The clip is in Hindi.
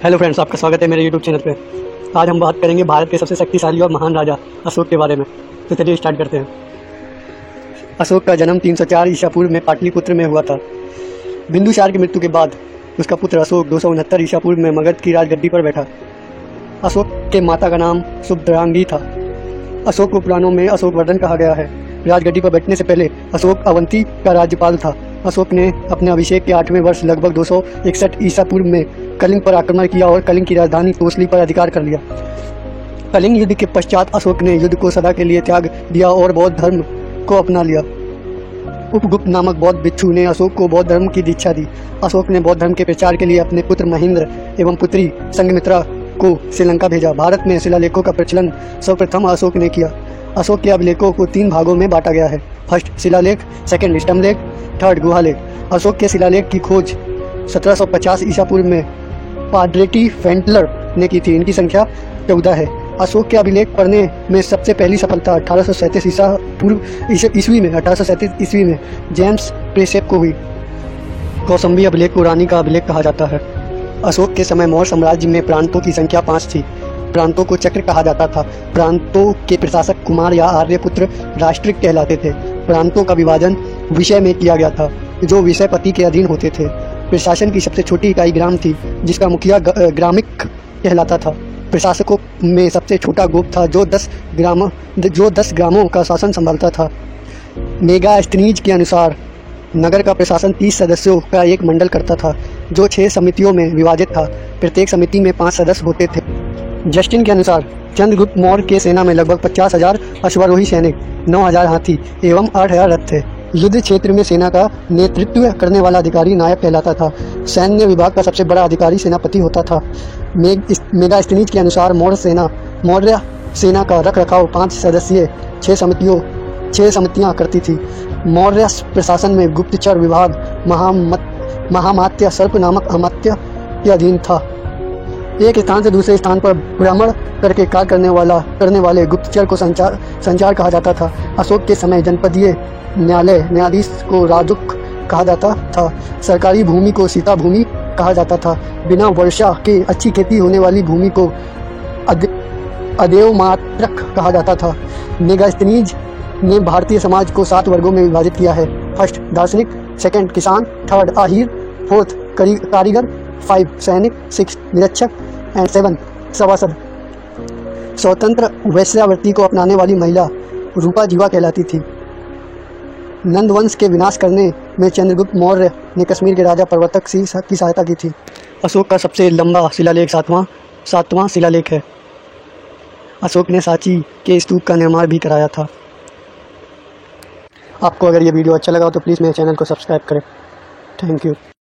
हेलो फ्रेंड्स, आपका स्वागत है मेरे यूट्यूब चैनल पे। आज हम बात करेंगे भारत के सबसे शक्तिशाली और महान राजा अशोक के बारे में। तो चलिए स्टार्ट करते हैं। अशोक का जन्म 304 ईसा पूर्व में पाटलिपुत्र में हुआ था। बिंदुसार की मृत्यु के बाद उसका पुत्र अशोक 269 ईसा पूर्व में मगध की राजगद्दी पर बैठा। अशोक के माता का नाम शुभद्रांगी था। अशोक को पुराणों में अशोक वर्धन कहा गया है। राजगद्दी पर बैठने से पहले अशोक अवंती का राज्यपाल था। अशोक ने अपने अभिषेक के 8वें वर्ष लगभग 261 ईसा पूर्व में कलिंग पर आक्रमण किया और कलिंग की राजधानी तोसली पर अधिकार कर लिया। कलिंग युद्ध के पश्चात अशोक ने युद्ध को सदा के लिए त्याग दिया और बौद्ध धर्म को अपना लिया। उपगुप्त नामक बौद्ध भिक्षु ने अशोक को बौद्ध धर्म की दीक्षा दी। अशोक ने बौद्ध धर्म के प्रचार के लिए अपने पुत्र महेंद्र एवं पुत्री संघमित्रा को श्रीलंका भेजा। भारत में शिलालेखों का प्रचलन सर्वप्रथम अशोक ने किया। अशोक के अभिलेखों को 3 भागों में बांटा गया है। फर्स्ट शिलालेख, सेकंड स्तंभलेख, थर्ड गुहालेख। अशोक के शिलालेख की खोज 1750 ईसा पूर्व में पाड्रेटी फेंटलर ने की थी। इनकी संख्या 14 है। अशोक के अभिलेख पढ़ने में सबसे पहली सफलता 1837 ईसा पूर्व ईस्वी में जेम्स प्रेसेप को हुई। कौसंबी अभिलेख को रानी का अभिलेख कहा जाता है। अशोक के समय मौर्य साम्राज्य में प्रांतों की संख्या 5 थी। प्रांतों को चक्र कहा जाता था। प्रांतों के प्रशासक कुमार या आर्यपुत्र राष्ट्रिक कहलाते थे। प्रांतों का विभाजन विषय में किया गया था, जो विषयपति के अधीन होते थे। प्रशासन की सबसे छोटी इकाई ग्राम थी, जिसका मुखिया ग्रामिक कहलाता था। प्रशासकों में सबसे छोटा गोप था, जो 10 ग्रामों का शासन संभालता था। मेगास्थनीज के अनुसार नगर का प्रशासन 30 सदस्यों का एक मंडल करता था, जो 6 समितियों में विभाजित था। प्रत्येक समिति में 5 सदस्य होते थे। जस्टिन के अनुसार चंद्रगुप्त मौर्य के सेना में लगभग 50,000 अश्वारोही सैनिक, 9,000 हाथी एवं 8,000 रथ थे। युद्ध क्षेत्र में सेना का नेतृत्व करने वाला अधिकारी नायक कहलाता था। सैन्य विभाग का सबसे बड़ा अधिकारी सेनापति होता था। मेगास्थनीज के अनुसार मौर्य सेना का रखरखाव 5 सदस्यीय 6 समितियां करती थी। मौर्य प्रशासन में गुप्तचर विभाग महामात्य सर्प नामक अमात्य के अधीन था। एक स्थान से दूसरे स्थान पर भ्रमण करके कार्य करने वाले गुप्तचर को संचार कहा जाता था। अशोक के समय जनपदीय न्यायाधीश को राजुक कहा जाता था। सरकारी भूमि को सीता भूमि कहा जाता था। बिना वर्षा के अच्छी खेती होने वाली भूमि को अदेवमात्रक कहा जाता था। मेगास्थनीज ने भारतीय समाज को 7 वर्गों में विभाजित किया है। फर्स्ट दार्शनिक, सेकंड किसान, थर्ड आहिर, फोर्थ कारीगर, 5 सैनिक, 6 निरीक्षक एंड 7 सभासद। स्वतंत्र वैश्यावृत्ति को अपनाने वाली महिला रूपा जीवा कहलाती थी। नंद वंश के विनाश करने में चंद्रगुप्त मौर्य ने कश्मीर के राजा प्रवर्तक की सहायता की थी। अशोक का सबसे लंबा शिलालेख 7वां शिलालेख है। अशोक ने सांची के स्तूप का निर्माण भी कराया था। आपको अगर ये वीडियो अच्छा लगा तो प्लीज़ मेरे चैनल को सब्सक्राइब करें। Thank you.